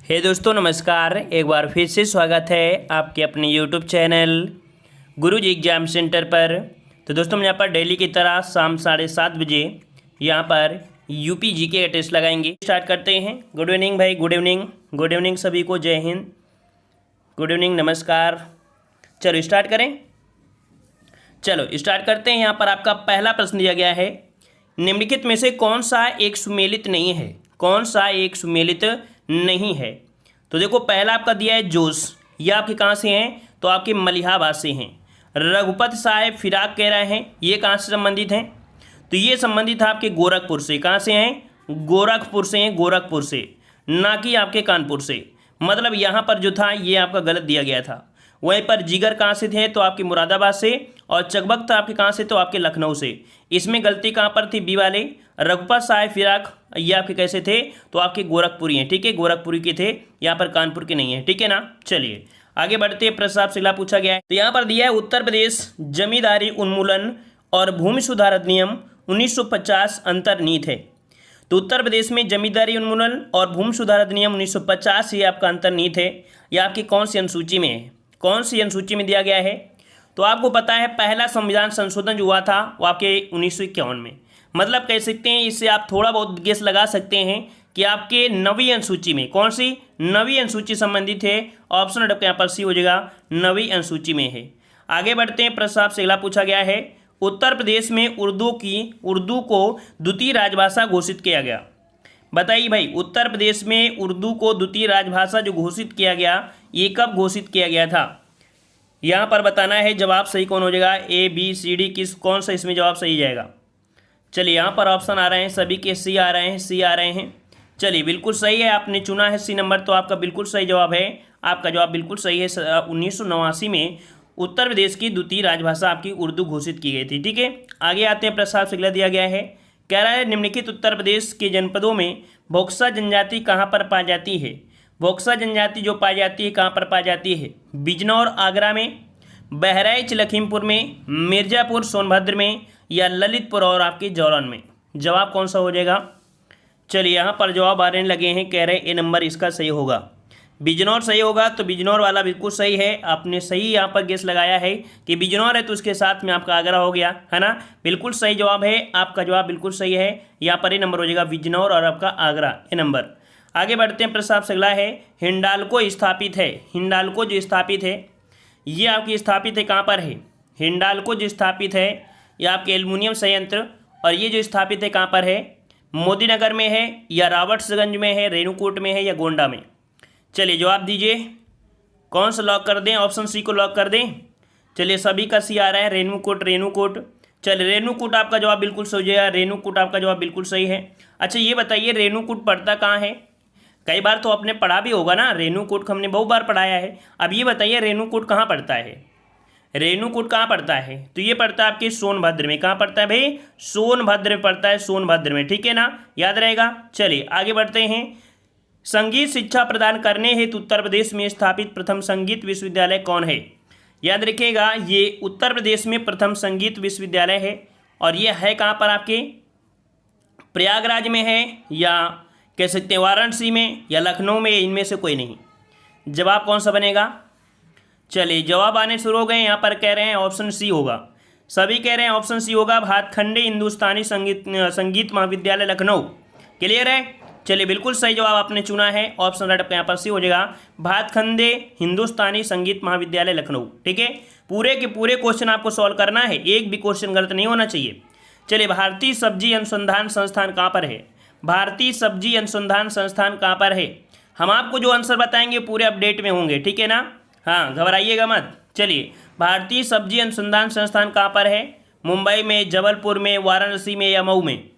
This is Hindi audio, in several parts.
हे दोस्तों नमस्कार। एक बार फिर से स्वागत है आपके अपने यूट्यूब चैनल गुरुजी एग्जाम सेंटर पर। तो दोस्तों हम यहाँ पर डेली की तरह शाम 7:30 बजे यहाँ पर यूपी जीके का टेस्ट लगाएंगे। स्टार्ट करते हैं। गुड इवनिंग भाई, गुड इवनिंग। गुड इवनिंग सभी को, जय हिंद, गुड इवनिंग, नमस्कार। चलो स्टार्ट करें। चलो स्टार्ट करते हैं। यहाँ पर आपका पहला प्रश्न दिया गया है, निम्नलिखित में से कौन सा एक सुमेलित नहीं है? कौन सा एक सुमेलित नहीं है? तो देखो पहला आपका दिया है जोश, ये आपके कहाँ से हैं? तो आपके मलिहाबाद से हैं। रघुपति साहेब फिराक कह रहे हैं, ये कहाँ से संबंधित हैं? तो ये संबंधित है आपके गोरखपुर से। कहाँ से हैं? गोरखपुर से हैं, गोरखपुर से, ना कि आपके कानपुर से। मतलब यहाँ पर जो था ये आपका गलत दिया गया था। वहीं पर जिगर कहाँ से थे? तो आपके मुरादाबाद से। और चकबक था आपके कहाँ से? तो आपके लखनऊ से। इसमें गलती कहाँ पर थी? बी वाले। रघुपत साहेब फिराक ये आपके कैसे थे? तो आपके गोरखपुरी हैं, ठीक है, गोरखपुरी के थे, यहाँ पर कानपुर के नहीं है, ठीक है ना। चलिए आगे बढ़ते हैं। प्रश्न आपसे अगला पूछा गया है, तो यहाँ पर दिया है उत्तर प्रदेश जमींदारी उन्मूलन और भूमि सुधार अधिनियम 1950 अंतर्निहित है। तो उत्तर प्रदेश में जमींदारी उन्मूलन और भूमि सुधार अधिनियम 1950 ये आपका अंतर्निहित है। यह आपकी कौन सी अनुसूची में है? कौन सी अनुसूची में दिया गया है? तो आपको पता है पहला संविधान संशोधन जो हुआ था वो आपके 1951 में। मतलब कह सकते हैं, इससे आप थोड़ा बहुत गेस लगा सकते हैं कि आपके नवीं अनुसूची में, कौन सी नवीं अनुसूची संबंधित है? ऑप्शन आपका यहाँ पर सी हो जाएगा, नवीं अनुसूची में है। आगे बढ़ते हैं। प्रश्न आपसे अगला पूछा गया है, उत्तर प्रदेश में उर्दू को द्वितीय राजभाषा घोषित किया गया। बताइए भाई, उत्तर प्रदेश में उर्दू को द्वितीय राजभाषा जो घोषित किया गया, ये कब घोषित किया गया था? यहाँ पर बताना है। जवाब सही कौन हो जाएगा? ए बी सी डी, कौन सा इसमें जवाब सही जाएगा? चलिए यहाँ पर ऑप्शन आ रहे हैं, सभी के सी आ रहे हैं, सी आ रहे हैं। चलिए बिल्कुल सही है, आपने चुना है सी नंबर, तो आपका बिल्कुल सही जवाब है। आपका जवाब बिल्कुल सही है। 1989 में उत्तर प्रदेश की द्वितीय राजभाषा आपकी उर्दू घोषित की गई थी, ठीक है। आगे आते हैं। प्रस्ताव से अगला दिया गया है, कह रहा है निम्नलिखित उत्तर प्रदेश के जनपदों में बक्सा जनजाति कहाँ पर पाई जाती है? बक्सा जनजाति जो पाई जाती है कहाँ पर पाई जाती है? बिजनौर आगरा में, बहराइच लखीमपुर में, मिर्ज़ापुर सोनभद्र में, या ललितपुर और आपके जौलन में। जवाब कौन सा हो जाएगा? चलिए यहाँ पर जवाब आने लगे हैं, कह रहे हैं ए नंबर इसका सही होगा, बिजनौर सही होगा। तो बिजनौर वाला बिल्कुल सही है, आपने सही यहाँ पर गेस लगाया है कि बिजनौर है, तो उसके साथ में आपका आगरा हो गया, है ना। बिल्कुल सही जवाब है, आपका जवाब बिल्कुल सही है। यहाँ पर ए नंबर हो जाएगा, बिजनौर और आपका आगरा, ए नंबर। आगे बढ़ते हैं। प्रश्न आपसे अगला है, हिंडाल्को स्थापित है। हिंडाल्को जो स्थापित है ये आपकी स्थापित है कहाँ पर है? हिंडाल्को जो स्थापित है ये आपके एल्युमिनियम संयंत्र, और ये जो स्थापित है कहाँ पर है? मोदी नगर में है, या रॉबर्ट्सगंज में है, रेणुकूट में है, या गोंडा में? चलिए जवाब दीजिए, कौन सा लॉक कर दें? ऑप्शन सी को लॉक कर दें। चलिए सभी का सी आ रहा है, रेणुकूट, रेणुकूट। चलिए रेणुकूट आपका जवाब बिल्कुल सही है, रेणुकूट आपका जवाब बिल्कुल सही है। अच्छा ये बताइए रेणुकूट पड़ता कहाँ है? कई बार तो आपने पढ़ा भी होगा ना, रेणुकूट हमने बहुत बार पढ़ाया है। अब ये बताइए रेणुकूट कहाँ पड़ता है? रेणुकूट कहाँ पड़ता है? तो ये पड़ता है आपके सोनभद्र में। कहाँ पड़ता है भाई? सोनभद्र में पड़ता है, सोनभद्र में, ठीक है ना, याद रहेगा। चलिए आगे बढ़ते हैं। संगीत शिक्षा प्रदान करने हेतु उत्तर प्रदेश में स्थापित प्रथम संगीत विश्वविद्यालय कौन है? याद रखिएगा, ये उत्तर प्रदेश में प्रथम संगीत विश्वविद्यालय है, और ये है कहाँ पर? आपके प्रयागराज में है, या कह सकते हैं वाराणसी में, या लखनऊ में, इनमें से कोई नहीं। जवाब कौन सा बनेगा? चलिए जवाब आने शुरू हो गए। यहाँ पर कह रहे हैं ऑप्शन सी होगा, सभी कह रहे हैं ऑप्शन सी होगा, भातखंडे हिंदुस्तानी संगीत महाविद्यालय लखनऊ। क्लियर है? चलिए बिल्कुल सही जवाब आपने चुना है, ऑप्शन राइट आपका यहाँ पर सी हो जाएगा, भातखंडे हिंदुस्तानी संगीत महाविद्यालय लखनऊ, ठीक है। पूरे के पूरे क्वेश्चन आपको सॉल्व करना है, एक भी क्वेश्चन गलत नहीं होना चाहिए। चलिए भारतीय सब्जी अनुसंधान संस्थान कहाँ पर है? भारतीय सब्जी अनुसंधान संस्थान कहाँ पर है? हम आपको जो आंसर बताएंगे पूरे अपडेट में होंगे, ठीक है ना, हाँ घबराइएगा मत। चलिए भारतीय सब्जी अनुसंधान संस्थान कहाँ पर है? मुंबई में, जबलपुर में, वाराणसी में, या मऊ में?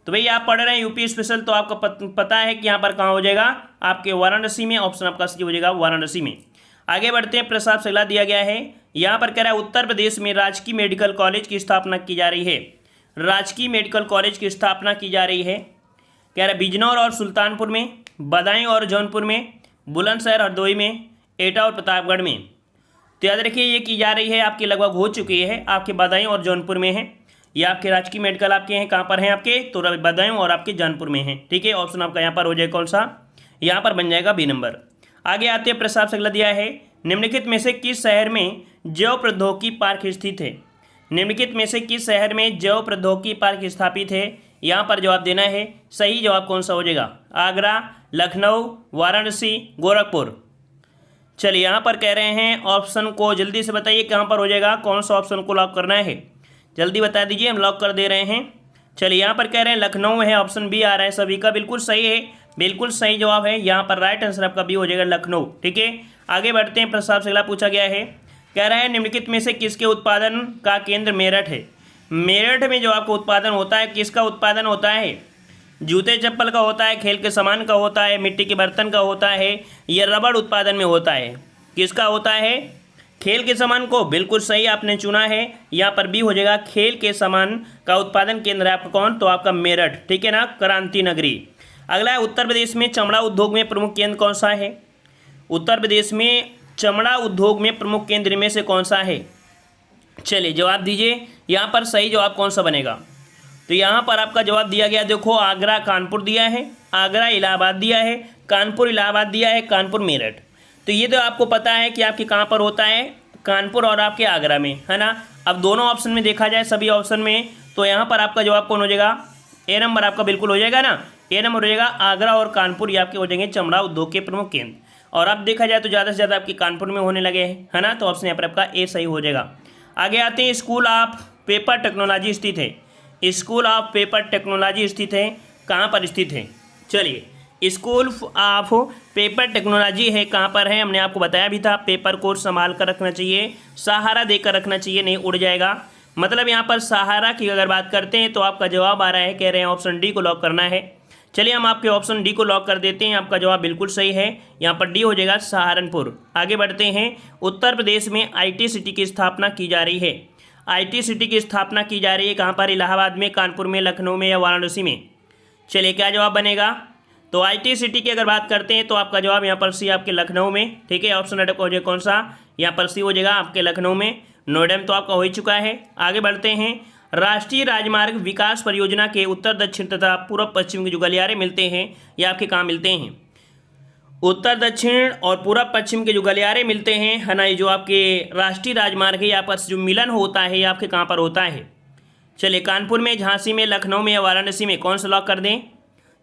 तो भैया आप पढ़ रहे हैं यूपी स्पेशल, तो आपको पता है कि यहाँ पर कहाँ हो जाएगा? आपके वाराणसी में, ऑप्शन आपका सी हो जाएगा, वाराणसी में। आगे बढ़ते हैं। प्रस्ताव से अगला दिया गया है, यहाँ पर कह रहा है उत्तर प्रदेश में राजकीय मेडिकल कॉलेज की स्थापना की जा रही है। राजकीय मेडिकल कॉलेज की स्थापना की जा रही है, कह रहा है बिजनौर और सुल्तानपुर में, बदायूं और जौनपुर में, बुलंदशहर हरदोई में, एटा और प्रतापगढ़ में। तो याद रखिए ये की जा रही है, आपकी लगभग हो चुकी है, आपके बदायूं और जौनपुर में है। ये आपके राजकीय मेडिकल आपके हैं, कहाँ पर हैं आपके? तो बदायूं और आपके जौनपुर में हैं, ठीक है। ऑप्शन आपका यहाँ पर हो जाए कौन सा? यहाँ पर बन जाएगा बी नंबर। आगे आते हैं, प्रश्न आपसे अगला दिया है, निम्नलिखित में से किस शहर में जैव प्रौद्योगिकी पार्क स्थित है। निम्नलिखित में से किस शहर में जैव प्रौद्योगिकी पार्क स्थापित है, यहाँ पर जवाब देना है। सही जवाब कौन सा हो जाएगा, आगरा, लखनऊ, वाराणसी, गोरखपुर। चलिए यहाँ पर कह रहे हैं ऑप्शन को जल्दी से बताइए कहाँ पर हो जाएगा, कौन सा ऑप्शन को लॉक करना है, जल्दी बता दीजिए, हम लॉक कर दे रहे हैं। चलिए यहाँ पर कह रहे हैं लखनऊ है, ऑप्शन बी आ रहा है सभी का, बिल्कुल सही है, बिल्कुल सही जवाब है। यहाँ पर राइट आंसर आपका बी हो जाएगा, लखनऊ। ठीक है, आगे बढ़ते हैं, प्रश्न आपसे अगला पूछा गया है, कह रहा है निम्नलिखित में से किसके उत्पादन का केंद्र मेरठ है। मेरठ में जो आपको उत्पादन होता है, किसका उत्पादन होता है, जूते चप्पल का होता है, खेल के सामान का होता है, मिट्टी के बर्तन का होता है, ये रबड़ उत्पादन में होता है। किसका होता है, खेल के सामान को, बिल्कुल सही आपने चुना है, यहाँ पर बी हो जाएगा, खेल के सामान का उत्पादन केंद्र है आपका कौन, तो आपका मेरठ। ठीक है ना, क्रांति नगरी। अगला है, उत्तर प्रदेश में चमड़ा उद्योग में प्रमुख केंद्र कौन सा है। उत्तर प्रदेश में चमड़ा उद्योग में प्रमुख केंद्र में से कौन सा है, चलिए जवाब दीजिए। यहाँ पर सही जवाब कौन सा बनेगा, तो यहाँ पर आपका जवाब दिया गया, देखो आगरा कानपुर दिया है, आगरा इलाहाबाद दिया है, कानपुर इलाहाबाद दिया है, कानपुर मेरठ। तो ये तो आपको पता है कि आपके कहाँ पर होता है, कानपुर और आपके आगरा में, है ना। अब दोनों ऑप्शन में देखा जाए, सभी ऑप्शन में, तो यहाँ पर आपका जवाब कौन हो जाएगा, ए नंबर आपका बिल्कुल हो जाएगा ना, ए नंबर हो जाएगा। आगरा और कानपुर ये आपके हो जाएंगे चमड़ा उद्योग के प्रमुख केंद्र, और अब देखा जाए तो ज़्यादा से ज़्यादा आपके कानपुर में होने लगे हैं, है ना, तो ऑप्शन यहाँ पर आपका ए सही हो जाएगा। आगे आते हैं, स्कूल ऑफ पेपर टेक्नोलॉजी स्थित है। स्कूल ऑफ पेपर टेक्नोलॉजी स्थित है, कहाँ पर स्थित है, चलिए स्कूल ऑफ पेपर टेक्नोलॉजी है, कहाँ पर है, हमने आपको बताया भी था, पेपर को संभाल कर रखना चाहिए, सहारा देकर रखना चाहिए, नहीं उड़ जाएगा। मतलब यहाँ पर सहारा की अगर बात करते हैं तो आपका जवाब आ रहा है, कह रहे हैं ऑप्शन डी को लॉक करना है। चलिए हम आपके ऑप्शन डी को लॉक कर देते हैं, आपका जवाब बिल्कुल सही है, यहाँ पर डी हो जाएगा, सहारनपुर। आगे बढ़ते हैं, उत्तर प्रदेश में IT सिटी की स्थापना की जा रही है। IT सिटी की स्थापना की जा रही है कहाँ पर, इलाहाबाद में, कानपुर में, लखनऊ में या वाराणसी में। चलिए क्या जवाब बनेगा, तो IT सिटी की अगर बात करते हैं तो आपका जवाब यहाँ पर सी आपके लखनऊ में। ठीक है, ऑप्शन राइट हो जाएगा कौन सा, यहाँ पर सी हो जाएगा आपके लखनऊ में। नोएडा में तो आपका हो ही चुका है। आगे बढ़ते हैं, राष्ट्रीय राजमार्ग विकास परियोजना के उत्तर दक्षिण तथा पूर्व पश्चिम के जो गलियारे मिलते हैं, ये आपके कहाँ मिलते हैं, उत्तर दक्षिण और पूर्व पश्चिम के जो गलियारे मिलते हैं, है ना, ये जो आपके राष्ट्रीय राजमार्ग है, यहाँ पर जो मिलन होता है, ये आपके कहाँ पर होता है। चलिए कानपुर में, झांसी में, लखनऊ में या वाराणसी में, कौन सा लॉक कर दें।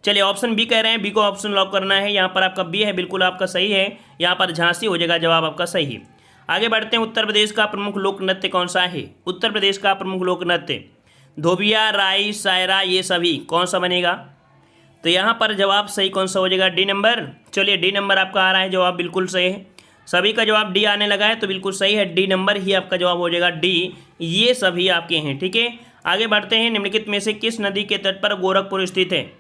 चलिए ऑप्शन बी कह रहे हैं, बी को ऑप्शन लॉक करना है, यहाँ पर आपका बी है, बिल्कुल आपका सही है, यहाँ पर झांसी हो जाएगा, जवाब आपका सही है। आगे बढ़ते हैं, उत्तर प्रदेश का प्रमुख लोक नृत्य कौन सा है। उत्तर प्रदेश का प्रमुख लोक नृत्य धोबिया, राई, सायरा, ये सभी, कौन सा बनेगा, तो यहाँ पर जवाब सही कौन सा हो जाएगा, डी नंबर। चलिए डी नंबर आपका आ रहा है, जवाब बिल्कुल सही है, सभी का जवाब डी आने लगा है, तो बिल्कुल सही है, डी नंबर ही आपका जवाब हो जाएगा, डी, ये सभी आपके हैं। ठीक है, आगे बढ़ते हैं, निम्नलिखित में से किस नदी के तट पर गोरखपुर स्थित है।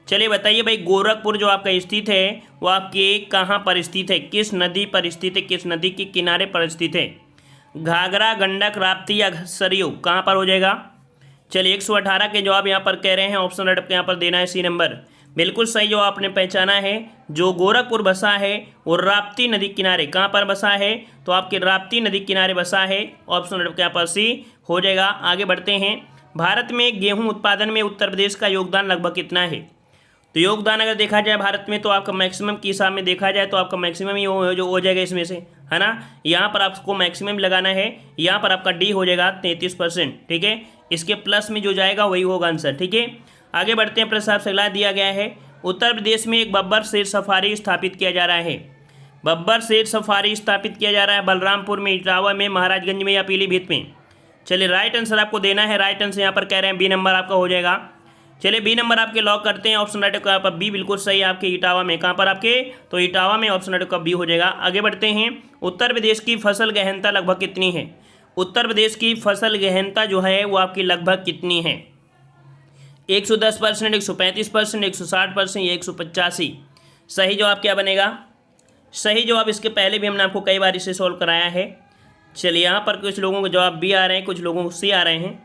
चलिए बताइए भाई, गोरखपुर जो आपका स्थित है वो आपके कहाँ पर स्थित है, किस नदी पर स्थित है, किस नदी के किनारे पर स्थित है, घाघरा, गंडक, राप्ती या सरयू, कहाँ पर हो जाएगा। चलिए 118 के जवाब यहाँ पर कह रहे हैं, ऑप्शन राइट आपको यहाँ पर देना है, सी नंबर, बिल्कुल सही जो आपने पहचाना है। जो गोरखपुर बसा है वो राप्ती नदी किनारे, कहाँ पर बसा है, तो आपके राप्ती नदी किनारे बसा है, ऑप्शन राइट यहाँ पर सी हो जाएगा। आगे बढ़ते हैं, भारत में गेहूं उत्पादन में उत्तर प्रदेश का योगदान लगभग कितना है। तो योगदान अगर देखा जाए भारत में, तो आपका मैक्सिमम के हिसाब में देखा जाए तो आपका मैक्सिमम ही जो हो जाएगा इसमें से, है ना, यहाँ पर आपको मैक्सिमम लगाना है, यहाँ पर आपका डी हो जाएगा 33%। ठीक है, इसके प्लस में जो जाएगा वही होगा आंसर। ठीक है, आगे बढ़ते हैं, प्रश्न आपसे अगला दिया गया है, उत्तर प्रदेश में एक बब्बर शेर सफारी स्थापित किया जा रहा है। बब्बर शेर सफारी स्थापित किया जा रहा है बलरामपुर में, इटावा में, महाराजगंज में या पीलीभीत में। चलिए राइट आंसर आपको देना है, राइट आंसर यहाँ पर कह रहे हैं बी नंबर आपका हो जाएगा। चलिए बी नंबर आपके लॉक करते हैं, ऑप्शन राइट का पर बी बिल्कुल सही है आपके, इटावा में, कहाँ पर आपके, तो इटावा में, ऑप्शन राइट का बी हो जाएगा। आगे बढ़ते हैं, उत्तर प्रदेश की फसल गहनता लगभग कितनी है। उत्तर प्रदेश की फसल गहनता जो है वो आपकी लगभग कितनी है, 110%, 135%, 160% या 185। सही जवाब क्या बनेगा, सही जवाब इसके पहले भी हमने आपको कई बार इसे सॉल्व कराया है। चलिए यहाँ पर कुछ लोगों को जवाब बी आ रहे हैं, कुछ लोगों को सी आ रहे हैं,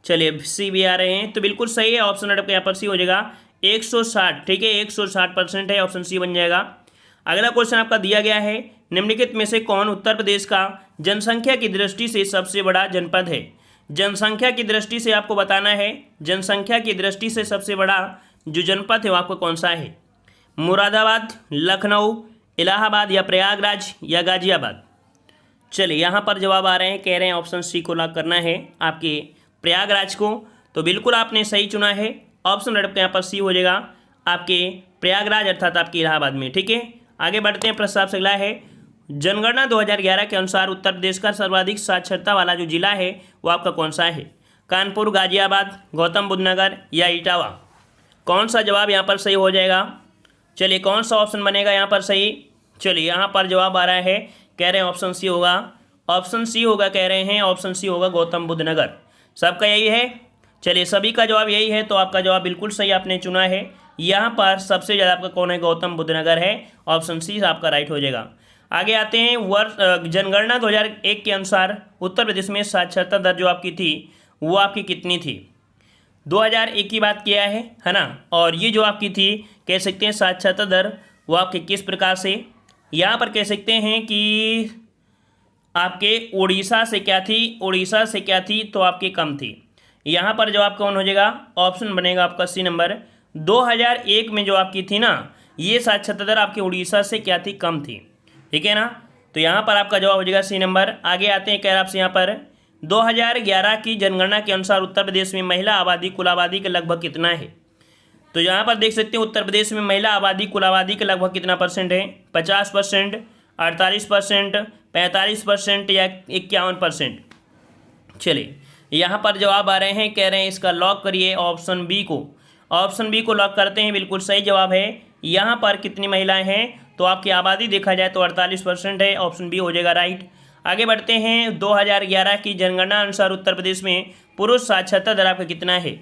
चलिए सी भी आ रहे हैं, तो बिल्कुल सही है, ऑप्शन राइट आपका यहाँ पर सी हो जाएगा, 160। ठीक है, 160% है, ऑप्शन सी बन जाएगा। अगला क्वेश्चन आपका दिया गया है, निम्नलिखित में से कौन उत्तर प्रदेश का जनसंख्या की दृष्टि से सबसे बड़ा जनपद है। जनसंख्या की दृष्टि से आपको बताना है, जनसंख्या की दृष्टि से सबसे बड़ा जो जनपद है वो आपको कौन सा है। मुरादाबाद, लखनऊ, इलाहाबाद या प्रयागराज या गाजियाबाद। चलिए यहाँ पर जवाब आ रहे हैं, कह रहे हैं ऑप्शन सी को लॉक करना है आपके प्रयागराज को। तो बिल्कुल आपने सही चुना है, ऑप्शन आपका यहाँ पर सी हो जाएगा आपके प्रयागराज अर्थात आपके इलाहाबाद में। ठीक है, आगे बढ़ते हैं। प्रस्ताव से अगला है, जनगणना 2011 के अनुसार उत्तर प्रदेश का सर्वाधिक साक्षरता वाला जो जिला है वो आपका कौन सा है? कानपुर, गाजियाबाद, गौतम बुद्ध नगर या इटावा? कौन सा जवाब यहाँ पर सही हो जाएगा? चलिए कौन सा ऑप्शन बनेगा यहाँ पर सही? चलिए यहाँ पर जवाब आ रहा है, कह रहे हैं ऑप्शन सी होगा, ऑप्शन सी होगा, कह रहे हैं ऑप्शन सी होगा गौतम बुद्ध नगर। सबका यही है? चलिए सभी का जवाब यही है, तो आपका जवाब बिल्कुल सही आपने चुना है। यहाँ पर सबसे ज़्यादा आपका कौन है? गौतम बुद्ध नगर है, ऑप्शन सी आपका राइट हो जाएगा। आगे आते हैं, वर्ष जनगणना 2001 के अनुसार उत्तर प्रदेश में साक्षरता दर जो आपकी थी वो आपकी कितनी थी? 2001 की बात किया है ना। और ये जो आपकी थी, कह सकते हैं साक्षरता दर वो आपके किस प्रकार से, यहाँ पर कह सकते हैं कि आपके उड़ीसा से क्या थी, उड़ीसा से क्या थी तो आपकी कम थी। यहाँ पर जवाब कौन हो जाएगा? ऑप्शन बनेगा आपका सी नंबर। 2001 में जो आपकी थी ना, ये साक्षरता दर आपके उड़ीसा से क्या थी? कम थी। ठीक है ना, तो यहाँ पर आपका जवाब हो जाएगा सी नंबर। आगे आते हैं, कह रहे आपसे यहाँ पर 2011 की जनगणना के अनुसार उत्तर प्रदेश में महिला आबादी कुल आबादी का लगभग कितना है? तो यहाँ पर देख सकते हैं उत्तर प्रदेश में महिला आबादी कुल आबादी का लगभग कितना परसेंट है? 50%, 48%, 45% या 51%? चलिए यहाँ पर जवाब आ रहे हैं, कह रहे हैं इसका लॉक करिए ऑप्शन बी को। ऑप्शन बी को लॉक करते हैं, बिल्कुल सही जवाब है। यहाँ पर कितनी महिलाएं हैं? तो आपकी आबादी देखा जाए तो 48% है, ऑप्शन बी हो जाएगा राइट। आगे बढ़ते हैं, 2011 की जनगणना अनुसार उत्तर प्रदेश में पुरुष साक्षरता दर आपका कितना है?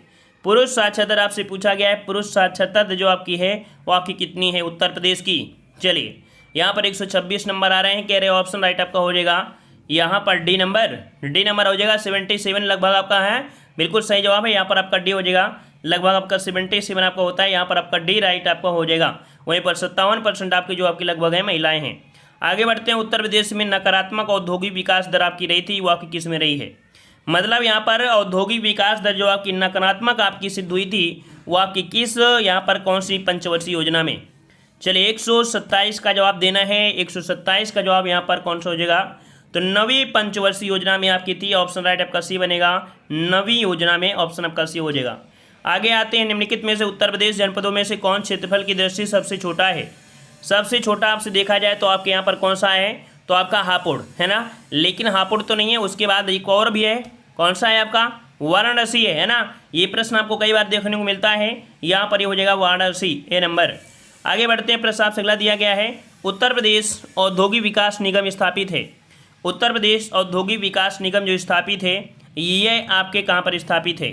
पुरुष साक्षरता दर आपसे पूछा गया है, पुरुष साक्षरता दर जो आपकी है वो आपकी कितनी है उत्तर प्रदेश की? चलिए यहाँ पर 126 नंबर आ रहे हैं, कह रहे ऑप्शन राइट आपका हो जाएगा यहाँ पर डी नंबर हो जाएगा। 77 लगभग आपका है, बिल्कुल सही जवाब है। यहाँ पर आपका डी हो जाएगा, लगभग आपका 77 आपका होता है, यहाँ पर आपका डी राइट आपका हो जाएगा। वहीं पर 57% आपकी जो आपकी लगभग है महिलाएं हैं। आगे बढ़ते हैं, उत्तर प्रदेश में नकारात्मक औद्योगिक विकास दर आपकी रही थी, वो आपकी किस में रही है? मतलब यहाँ पर औद्योगिक विकास दर जो आपकी नकारात्मक आपकी सिद्ध हुई थी वो आपकी किस, यहाँ पर कौन सी पंचवर्षीय योजना में? चलिए 127 का जवाब देना है, 127 का जवाब यहाँ पर कौन सा हो जाएगा? तो नवी पंचवर्षीय योजना में आपकी थी, ऑप्शन राइट आपका सी बनेगा। नवी योजना में ऑप्शन आपका सी हो जाएगा। आगे आते हैं, निम्नलिखित में से उत्तर प्रदेश जनपदों में से कौन क्षेत्रफल की दृष्टि से सबसे छोटा है? सबसे छोटा आपसे देखा जाए तो आपके यहाँ पर कौन सा है? तो आपका हापुड़ है ना, लेकिन हापुड़ तो नहीं है, उसके बाद एक और भी है, कौन सा है आपका? वाराणसी है ना। ये प्रश्न आपको कई बार देखने को मिलता है, यहाँ पर ये हो जाएगा वाराणसी, ए नंबर। आगे बढ़ते हैं, प्रस्ताव से अगला दिया गया है, उत्तर प्रदेश औद्योगिक विकास निगम स्थापित है। उत्तर प्रदेश औद्योगिक विकास निगम जो स्थापित है ये आपके कहाँ पर स्थापित है?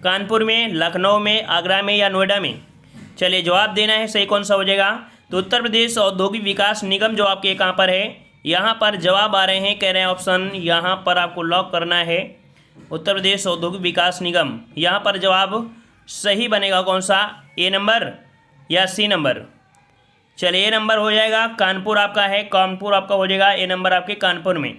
कानपुर में, लखनऊ में, आगरा में या नोएडा में? चलिए जवाब देना है, सही कौन सा हो जाएगा? तो उत्तर प्रदेश औद्योगिक विकास निगम जो आपके कहाँ पर है, यहाँ पर जवाब आ रहे हैं, कह रहे हैं ऑप्शन यहाँ पर आपको लॉक करना है, उत्तर प्रदेश औद्योगिक विकास निगम। यहाँ पर जवाब सही बनेगा कौन सा? ए नंबर या सी नंबर? चलिए ए नंबर हो जाएगा, कानपुर आपका है, कानपुर आपका हो जाएगा, ए नंबर आपके कानपुर में।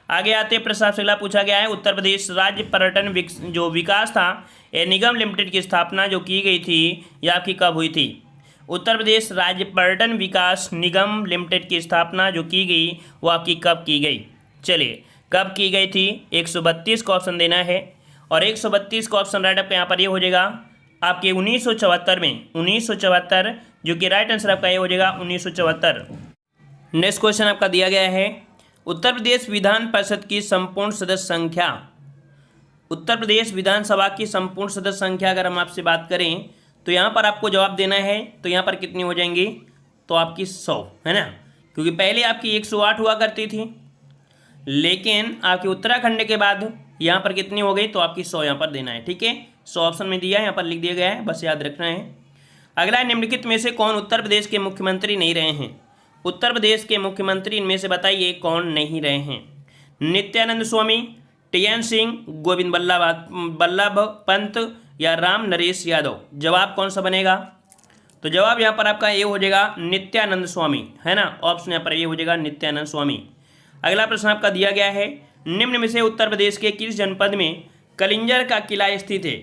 आगे आते प्रस्ताव से अगला पूछा गया है, उत्तर प्रदेश राज्य पर्यटन जो विकास था ए निगम लिमिटेड की स्थापना जो की गई थी ये आपकी कब हुई थी? उत्तर प्रदेश राज्य पर्यटन विकास निगम लिमिटेड की स्थापना जो की गई वो आपकी कब की गई? चलिए कब की गई थी? 132 का ऑप्शन देना है, और 132 का ऑप्शन राइट आपका यहाँ पर ये हो जाएगा आपके 1974 में, 1974 जो कि राइट आंसर आपका ये हो जाएगा 1974। नेक्स्ट क्वेश्चन आपका दिया गया है, उत्तर प्रदेश विधान परिषद की संपूर्ण सदस्य संख्या, उत्तर प्रदेश विधानसभा की संपूर्ण सदस्य संख्या अगर हम आपसे बात करें तो यहाँ पर आपको जवाब देना है, तो यहाँ पर कितनी हो जाएंगी? तो आपकी 100 है ना, क्योंकि पहले आपकी 108 हुआ करती थी, लेकिन आपके उत्तराखंड के बाद यहाँ पर कितनी हो गई? तो आपकी 100 यहाँ पर देना है। ठीक है, 100 ऑप्शन में दिया है, यहाँ पर लिख दिया गया है, बस याद रखना है। अगला, निम्नलिखित में से कौन उत्तर प्रदेश के मुख्यमंत्री नहीं रहे हैं? उत्तर प्रदेश के मुख्यमंत्री इनमें से बताइए कौन नहीं रहे हैं? नित्यानंद स्वामी, टी.एन. सिंह, गोविंद बल्लभ पंत या राम नरेश यादव? जवाब कौन सा बनेगा? तो जवाब यहाँ पर आपका ये हो जाएगा नित्यानंद स्वामी है ना, ऑप्शन यहाँ पर ये हो जाएगा नित्यानंद स्वामी। अगला प्रश्न आपका दिया गया है, निम्न में से उत्तर प्रदेश के किस जनपद में कलिंजर का किला स्थित है?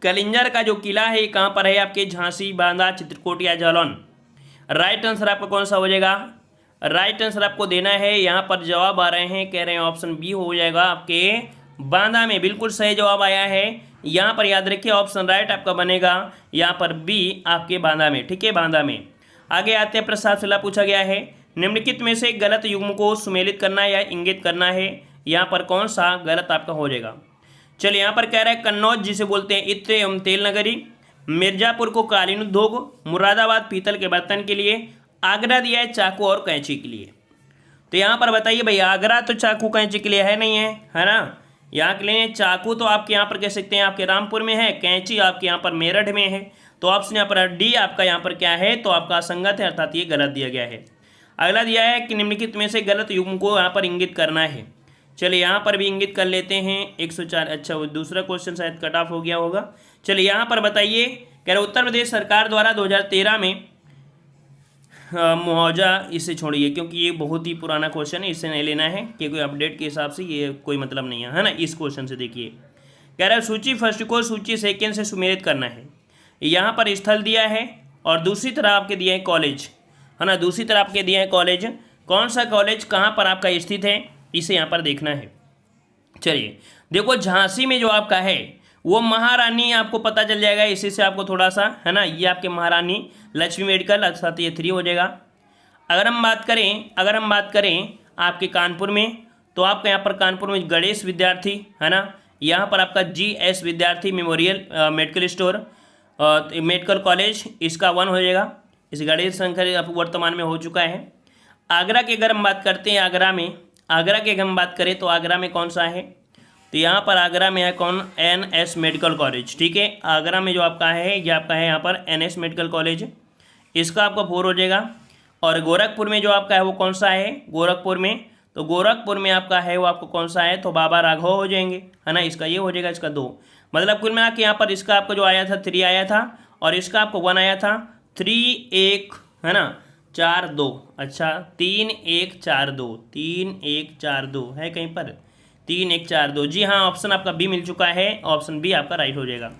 कलिंजर का जो किला है कहाँ पर है? आपके झांसी, बांदा, चित्रकूट या जालौन? राइट आंसर आपका कौन सा हो जाएगा? राइट आंसर आपको देना है, यहाँ पर जवाब आ रहे हैं, कह रहे हैं ऑप्शन बी हो जाएगा आपके बांदा में। बिल्कुल सही जवाब आया है। यहाँ पर याद रखिए ऑप्शन राइट आपका बनेगा यहाँ पर बी आपके बांदा में, ठीक है, बांदा में। आगे आते हैं, प्रश्न आपसे पूछा गया है निम्नलिखित में से गलत युग्म को सुमेलित करना या इंगित करना है, यहाँ पर कौन सा गलत आपका हो जाएगा? चलिए, यहाँ पर कह रहा है कन्नौज जिसे बोलते हैं इत्र एवं तेल नगरी, मिर्जापुर को कालीन उद्योग, मुरादाबाद पीतल के बर्तन के लिए, आगरा दिया है चाकू और कैंची के लिए। तो यहाँ पर बताइए भाई, आगरा तो चाकू कैंची के लिए है नहीं है ना? यहाँ के लिए चाकू तो आपके यहाँ पर कह सकते हैं आपके रामपुर में है, कैंची आपके यहाँ पर मेरठ में है। तो ऑप्शन यहाँ पर डी आपका यहाँ पर क्या है? तो आपका असंगत है, अर्थात ये गलत दिया गया है। अगला दिया है कि निम्नलिखित में से गलत युग्म को यहाँ पर इंगित करना है। चलिए, यहाँ पर भी इंगित कर लेते हैं 104। अच्छा, वो दूसरा क्वेश्चन शायद कट ऑफ हो गया होगा। चलिए, यहाँ पर बताइए, कह रहे उत्तर प्रदेश सरकार द्वारा 2013 में मुआवजा, इसे छोड़िए क्योंकि ये बहुत ही पुराना क्वेश्चन है, इसे नहीं लेना है क्योंकि अपडेट के हिसाब से ये कोई मतलब नहीं है ना। इस क्वेश्चन से देखिए, कह रहा है सूची फर्स्ट को सूची सेकेंड से सुमेलित करना है। यहाँ पर स्थल दिया है और दूसरी तरफ आपके दिए हैं कॉलेज, है ना, दूसरी तरफ आपके दिए हैं कॉलेज। कौन सा कॉलेज कहाँ पर आपका स्थित है, इसे यहाँ पर देखना है। चलिए देखो, झांसी में जो आपका है वो महारानी आपको पता चल जाएगा, इसी से आपको थोड़ा सा, है ना, ये आपके महारानी लक्ष्मी मेडिकल, अर्थात ये 3 हो जाएगा। अगर हम बात करें आपके कानपुर में, तो आपका यहाँ पर कानपुर में गणेश विद्यार्थी, है ना, यहाँ पर आपका GS विद्यार्थी memorial medical store medical college, इसका 1 हो जाएगा। इस गणेश शंकर वर्तमान में हो चुका है। आगरा की अगर हम बात करते हैं, आगरा की अगर हम बात करें तो आगरा में कौन सा है? तो यहाँ पर आगरा में है कौन? NS मेडिकल कॉलेज, ठीक है। आगरा में जो आपका है ये आपका है यहाँ पर NS मेडिकल कॉलेज, इसका आपका 4 हो जाएगा। और गोरखपुर में जो आपका है वो कौन सा है? गोरखपुर में आपका है वो आपको कौन सा है? तो बाबा राघव हो जाएंगे, है ना, इसका ये हो जाएगा, इसका 2। मतलब कुल मिला के यहाँ पर इसका आपका जो आया था 3 आया था और इसका आपको 1 आया था। 3 1, है ना, 4 2। अच्छा, 3 1 4 2, 3 1 4 2 है कहीं पर? 3 1 4 2, जी हाँ, ऑप्शन आपका बी मिल चुका है, ऑप्शन बी आपका राइट हो जाएगा।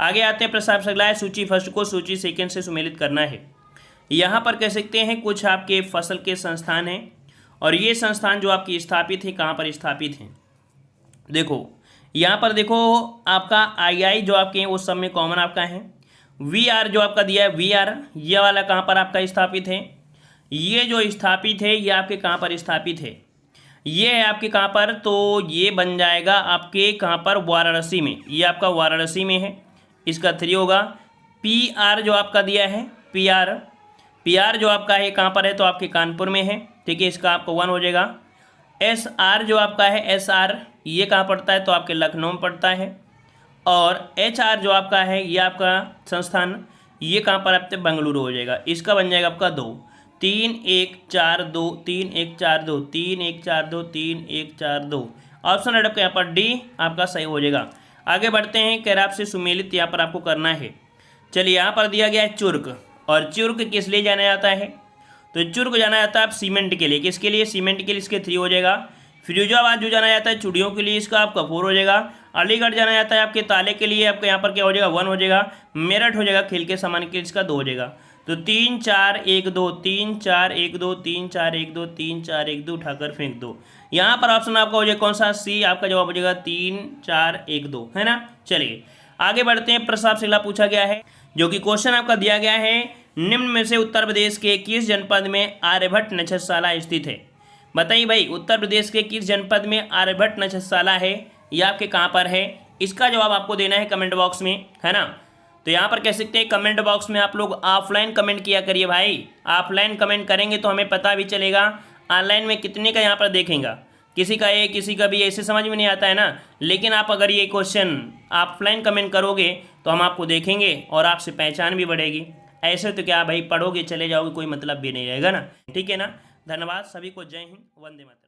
आगे आते हैं, प्रश्न आपसे अगला है सूची फर्स्ट को सूची सेकेंड से सुमेलित करना है। यहाँ पर कह सकते हैं कुछ आपके फसल के संस्थान हैं और ये संस्थान जो आपकी स्थापित है, कहाँ पर स्थापित हैं? देखो यहाँ पर देखो, आपका II जो आपके हैं वो सब में कॉमन आपका है। VR जो आपका दिया है, VR ये वाला कहाँ पर आपका स्थापित है? ये जो स्थापित है ये आपके कहाँ पर स्थापित है? ये है आपके कहाँ पर? तो ये बन जाएगा आपके कहाँ पर? वाराणसी में। ये आपका वाराणसी में है, इसका 3 होगा। PR जो आपका दिया है, PR जो आपका है कहाँ पर है? तो आपके कानपुर में है, ठीक है, इसका आपको 1 हो जाएगा। SR जो आपका है, SR ये कहाँ पड़ता है? तो आपके लखनऊ में पड़ता है। और HR जो आपका है ये आपका संस्थान ये कहाँ पर आपके? बेंगलुरु हो जाएगा, इसका बन जाएगा आपका 2। 3 1 4 2, 3 1 4 2, 3 1 4 2, 3 1 4 2, ऑप्शन राइट आपका यहाँ पर डी आपका सही हो जाएगा। आगे बढ़ते हैं, कैराब से सुमेलित यहाँ पर आपको करना है। चलिए, यहाँ पर दिया गया है चुर्क, और चुर्क किस लिए जाना जाता है? तो चुर्क जाना जाता है आप सीमेंट के लिए। किसके लिए? सीमेंट के लिए, इसके 3 हो जाएगा। फिरोजाबाद जो जाना जाता है चूड़ियों के लिए, इसका आपका 4 हो जाएगा। अलीगढ़ जाना जाता है आपके ताले के लिए, आपका यहाँ पर क्या हो जाएगा? 1 हो जाएगा। मेरठ हो जाएगा खेल के सामान के लिए, इसका 2 हो जाएगा। तो 3 4 1 2, 3 4 1 2, 3 4 1 2, 3 4 1 2, उठाकर फेंक दो। यहाँ पर ऑप्शन आपका हो जाएगा कौन सा? सी आपका जवाब हो जाएगा 3 4 1 2, है ना। चलिए आगे बढ़ते हैं, प्रश्न आपसे अगला पूछा गया है जो कि क्वेश्चन आपका दिया गया है, निम्न में से उत्तर प्रदेश के किस जनपद में आर्यभट्ट नक्षत्रशाला स्थित है? बताइए भाई, उत्तर प्रदेश के किस जनपद में आर्यभट्ट नक्षत्रशाला है, ये आपके कहाँ पर है? इसका जवाब आपको देना है कमेंट बॉक्स में, है ना। तो यहाँ पर कह सकते हैं कमेंट बॉक्स में आप लोग ऑफलाइन कमेंट किया करिए भाई। ऑफलाइन कमेंट करेंगे तो हमें पता भी चलेगा ऑनलाइन में कितने का यहाँ पर देखेंगे। किसी का ए किसी का भी, ऐसे समझ में नहीं आता है ना। लेकिन आप अगर ये क्वेश्चन ऑफलाइन कमेंट करोगे तो हम आपको देखेंगे और आपसे पहचान भी बढ़ेगी। ऐसे तो क्या भाई, पढ़ोगे चले जाओगे, कोई मतलब भी नहीं रहेगा ना। ठीक है ना। धन्यवाद सभी को, जय हिंद, वंदे मातरम।